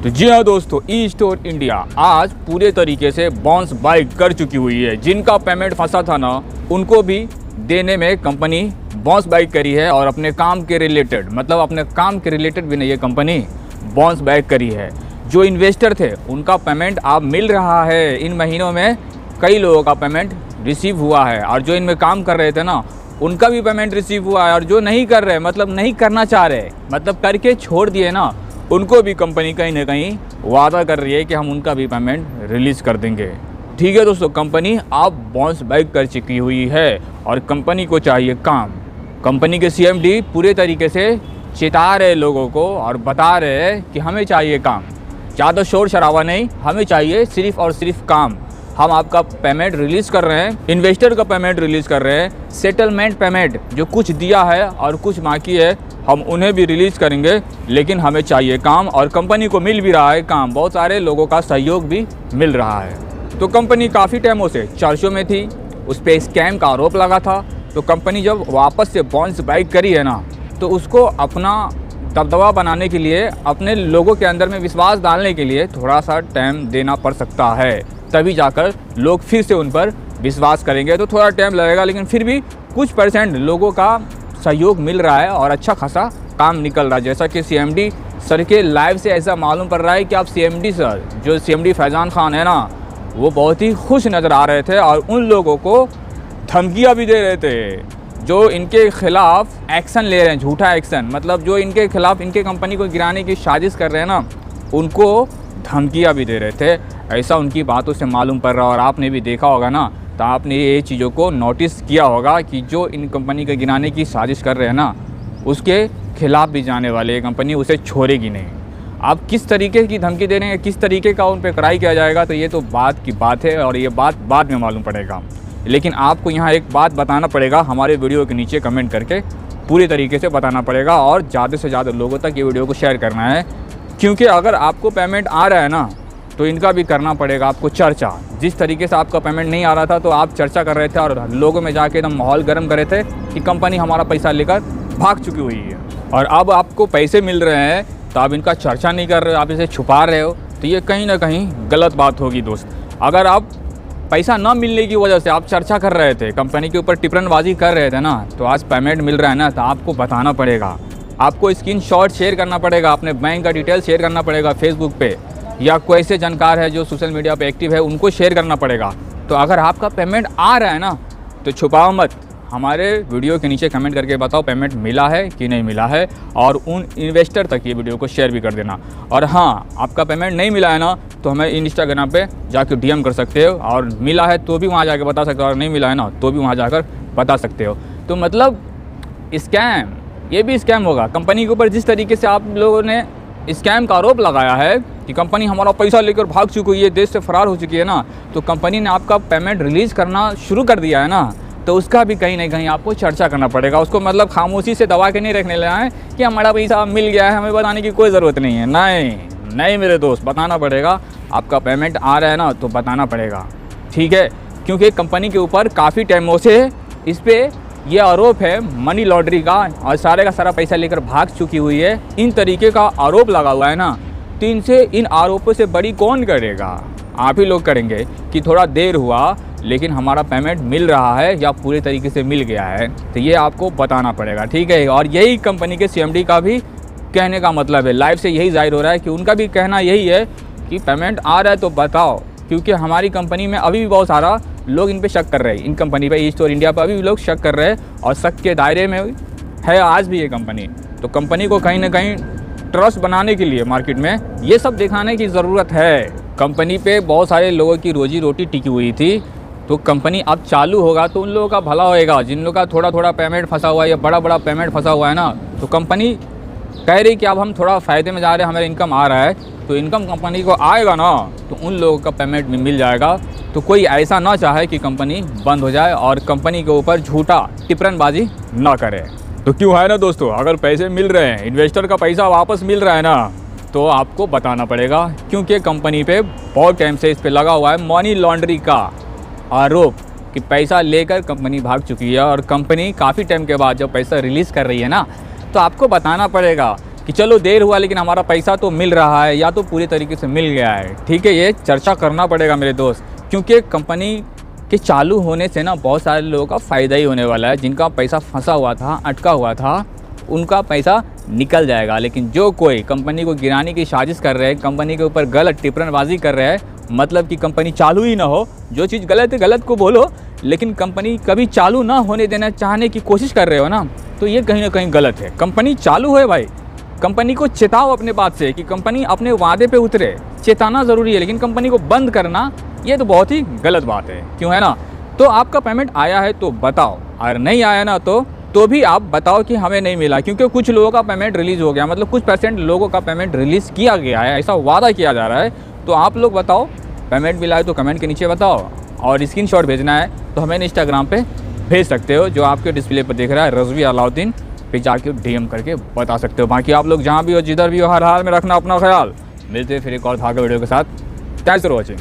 तो जी हाँ दोस्तों, ई स्टोर इंडिया आज पूरे तरीके से बाउंस बैक कर चुकी हुई है। जिनका पेमेंट फंसा था ना, उनको भी देने में कंपनी बाउंस बैक करी है और अपने काम के रिलेटेड, मतलब अपने काम के रिलेटेड भी नहीं, ये कंपनी बाउंस बैक करी है। जो इन्वेस्टर थे उनका पेमेंट अब मिल रहा है। इन महीनों में कई लोगों का पेमेंट रिसीव हुआ है और जो इनमें काम कर रहे थे ना, उनका भी पेमेंट रिसीव हुआ है। और जो नहीं कर रहे, मतलब नहीं करना चाह रहे, मतलब करके छोड़ दिए ना, उनको भी कंपनी कहीं ना कहीं वादा कर रही है कि हम उनका भी पेमेंट रिलीज़ कर देंगे। ठीक है दोस्तों, कंपनी अब बाउंस बैक कर चुकी हुई है और कंपनी को चाहिए काम। कंपनी के सीएमडी पूरे तरीके से चेता रहे लोगों को और बता रहे हैं कि हमें चाहिए काम, ज़्यादा शोर शराबा नहीं, हमें चाहिए सिर्फ़ और सिर्फ काम। हम आपका पेमेंट रिलीज़ कर रहे हैं, इन्वेस्टर का पेमेंट रिलीज़ कर रहे हैं, सेटलमेंट पेमेंट जो कुछ दिया है और कुछ बाकी है हम उन्हें भी रिलीज़ करेंगे, लेकिन हमें चाहिए काम। और कंपनी को मिल भी रहा है काम, बहुत सारे लोगों का सहयोग भी मिल रहा है। तो कंपनी काफ़ी टाइमों से चर्चों में थी, उस पर स्कैम का आरोप लगा था। तो कंपनी जब वापस से बाउंस बैक करी है ना, तो उसको अपना दबदबा बनाने के लिए, अपने लोगों के अंदर में विश्वास डालने के लिए थोड़ा सा टाइम देना पड़ सकता है, तभी जाकर लोग फिर से उन पर विश्वास करेंगे। तो थोड़ा टाइम लगेगा, लेकिन फिर भी कुछ % लोगों का सहयोग मिल रहा है और अच्छा खासा काम निकल रहा है। जैसा कि सीएमडी सर के लाइव से ऐसा मालूम पड़ रहा है कि आप सीएमडी सर, जो सीएमडी फैज़ान खान है ना, वो बहुत ही खुश नज़र आ रहे थे और उन लोगों को धमकियाँ भी दे रहे थे जो इनके खिलाफ एक्शन ले रहे हैं, झूठा एक्शन, मतलब जो इनके खिलाफ इनके कंपनी को गिराने की साजिश कर रहे हैं ना, उनको धमकियाँ भी दे रहे थे। ऐसा उनकी बातों से मालूम पड़ रहा है। और आपने भी देखा होगा ना, तो आपने ये चीज़ों को नोटिस किया होगा कि जो इन कंपनी को गिराने की साजिश कर रहे हैं ना, उसके खिलाफ भी जाने वाले ये कंपनी उसे छोड़ेगी नहीं। आप किस तरीके की धमकी दे रहे हैं, किस तरीके का उन पर कड़ाई किया जाएगा, तो ये तो बात की बात है और ये बात बाद में मालूम पड़ेगा। लेकिन आपको यहाँ एक बात बताना पड़ेगा, हमारे वीडियो के नीचे कमेंट करके पूरी तरीके से बताना पड़ेगा और ज़्यादा से ज़्यादा लोगों तक ये वीडियो को शेयर करना है। क्योंकि अगर आपको पेमेंट आ रहा है ना, तो इनका भी करना पड़ेगा आपको चर्चा। जिस तरीके से आपका पेमेंट नहीं आ रहा था, तो आप चर्चा कर रहे थे और लोगों में जाके एकदम माहौल गर्म कर रहे थे कि कंपनी हमारा पैसा लेकर भाग चुकी हुई है। और अब आपको पैसे मिल रहे हैं तो आप इनका चर्चा नहीं कर रहे हो, आप इसे छुपा रहे हो, तो ये कहीं ना कहीं गलत बात होगी दोस्त। अगर आप पैसा ना मिलने की वजह से आप चर्चा कर रहे थे, कंपनी के ऊपर टिप्पणबाजी कर रहे थे ना, तो आज पेमेंट मिल रहा है ना, तो आपको बताना पड़ेगा। आपको स्क्रीनशॉट शेयर करना पड़ेगा, अपने बैंक का डिटेल शेयर करना पड़ेगा फेसबुक पे, या कोई ऐसे जानकार है जो सोशल मीडिया पे एक्टिव है, उनको शेयर करना पड़ेगा। तो अगर आपका पेमेंट आ रहा है ना, तो छुपाओ मत, हमारे वीडियो के नीचे कमेंट करके बताओ पेमेंट मिला है कि नहीं मिला है, और उन इन्वेस्टर तक ये वीडियो को शेयर भी कर देना। और हाँ, आपका पेमेंट नहीं मिला है ना, तो हमें इंस्टाग्राम पे जाकर DM कर सकते हो, और मिला है तो भी वहाँ जाकर बता सकते हो, और नहीं मिला है ना तो भी वहाँ जाकर बता सकते हो। तो मतलब स्कैम, ये भी स्कैम होगा। कंपनी के ऊपर जिस तरीके से आप लोगों ने स्कैम का आरोप लगाया है कि कंपनी हमारा पैसा लेकर भाग चुकी है, देश से फरार हो चुकी है ना, तो कंपनी ने आपका पेमेंट रिलीज़ करना शुरू कर दिया है ना, तो उसका भी कहीं ना कहीं आपको चर्चा करना पड़ेगा। उसको मतलब खामोशी से दबा के नहीं रखने लगा है कि हमारा पैसा मिल गया है, हमें बताने की कोई ज़रूरत नहीं है। नहीं मेरे दोस्त, बताना पड़ेगा। आपका पेमेंट आ रहा है ना, तो बताना पड़ेगा, ठीक है। क्योंकि कंपनी के ऊपर काफ़ी टाइमों से इस पर यह आरोप है मनी लॉन्ड्रिंग का, और सारे का सारा पैसा लेकर भाग चुकी हुई है। इन तरीके का आरोप लगा हुआ है ना, तो इन आरोपों से बड़ी कौन करेगा? आप ही लोग करेंगे कि थोड़ा देर हुआ लेकिन हमारा पेमेंट मिल रहा है या पूरे तरीके से मिल गया है, तो ये आपको बताना पड़ेगा, ठीक है। और यही कंपनी के CMD का भी कहने का मतलब है, लाइव से यही जाहिर हो रहा है कि उनका भी कहना यही है कि पेमेंट आ रहा है तो बताओ। क्योंकि हमारी कंपनी में अभी भी बहुत सारा लोग इन पे शक कर रहे हैं, इन कंपनी पे, ई स्टोर इंडिया पर अभी भी लोग शक कर रहे हैं, और शक के दायरे में है आज भी ये कंपनी। तो कंपनी को कहीं ना कहीं ट्रस्ट बनाने के लिए मार्केट में ये सब दिखाने की ज़रूरत है। कंपनी पे बहुत सारे लोगों की रोजी रोटी टिकी हुई थी, तो कंपनी अब चालू होगा तो उन लोगों का भला होएगा। जिन लोगों का थोड़ा थोड़ा पेमेंट फंसा हुआ है या बड़ा बड़ा पेमेंट फंसा हुआ है ना, तो कंपनी कह रही कि अब हम थोड़ा फ़ायदे में जा रहे हैं, हमारा इनकम आ रहा है, तो इनकम कंपनी को आएगा ना, तो उन लोगों का पेमेंट भी मिल जाएगा। तो कोई ऐसा ना चाहे कि कंपनी बंद हो जाए और कंपनी के ऊपर झूठा टिप्पणबाजी ना करे। तो क्यों है ना दोस्तों, अगर पैसे मिल रहे हैं, इन्वेस्टर का पैसा वापस मिल रहा है ना, तो आपको बताना पड़ेगा। क्योंकि कंपनी पे बहुत टाइम से इस पर लगा हुआ है मनी लॉन्ड्रिंग का आरोप कि पैसा लेकर कंपनी भाग चुकी है, और कंपनी काफ़ी टाइम के बाद जब पैसा रिलीज़ कर रही है ना, तो आपको बताना पड़ेगा कि चलो देर हुआ लेकिन हमारा पैसा तो मिल रहा है या तो पूरे तरीके से मिल गया है। ठीक है, ये चर्चा करना पड़ेगा मेरे दोस्त, क्योंकि कंपनी के चालू होने से ना बहुत सारे लोगों का फ़ायदा ही होने वाला है। जिनका पैसा फंसा हुआ था, अटका हुआ था, उनका पैसा निकल जाएगा। लेकिन जो कोई कंपनी को गिराने की साजिश कर रहे हैं, कंपनी के ऊपर गलत टिप्पणीबाजी कर रहे हैं, मतलब कि कंपनी चालू ही ना हो, जो चीज़ गलत है गलत को बोलो, लेकिन कंपनी कभी चालू ना होने देना चाहने की कोशिश कर रहे हो ना, तो ये कहीं ना कहीं गलत है। कंपनी चालू है भाई, कंपनी को चेताओ अपने बात से कि कंपनी अपने वादे पे उतरे। चेताना ज़रूरी है, लेकिन कंपनी को बंद करना ये तो बहुत ही गलत बात है, क्यों है ना। तो आपका पेमेंट आया है तो बताओ, और नहीं आया ना तो भी आप बताओ कि हमें नहीं मिला, क्योंकि कुछ लोगों का पेमेंट रिलीज़ हो गया, मतलब कुछ % लोगों का पेमेंट रिलीज़ किया गया है, ऐसा वादा किया जा रहा है। तो आप लोग बताओ, पेमेंट मिला है तो कमेंट के नीचे बताओ, और स्क्रीनशॉट भेजना है तो हमें इंस्टाग्राम पे भेज सकते हो, जो आपके डिस्प्ले पर दिख रहा है रज़वी अलाउद्दीन पे जाके DM करके बता सकते हो। बाकी आप लोग जहाँ भी हो, जिधर भी हो, हर हाल में रखना अपना ख्याल। मिलते हैं फिर एक और धागे वीडियो के साथ। Thanks for watching.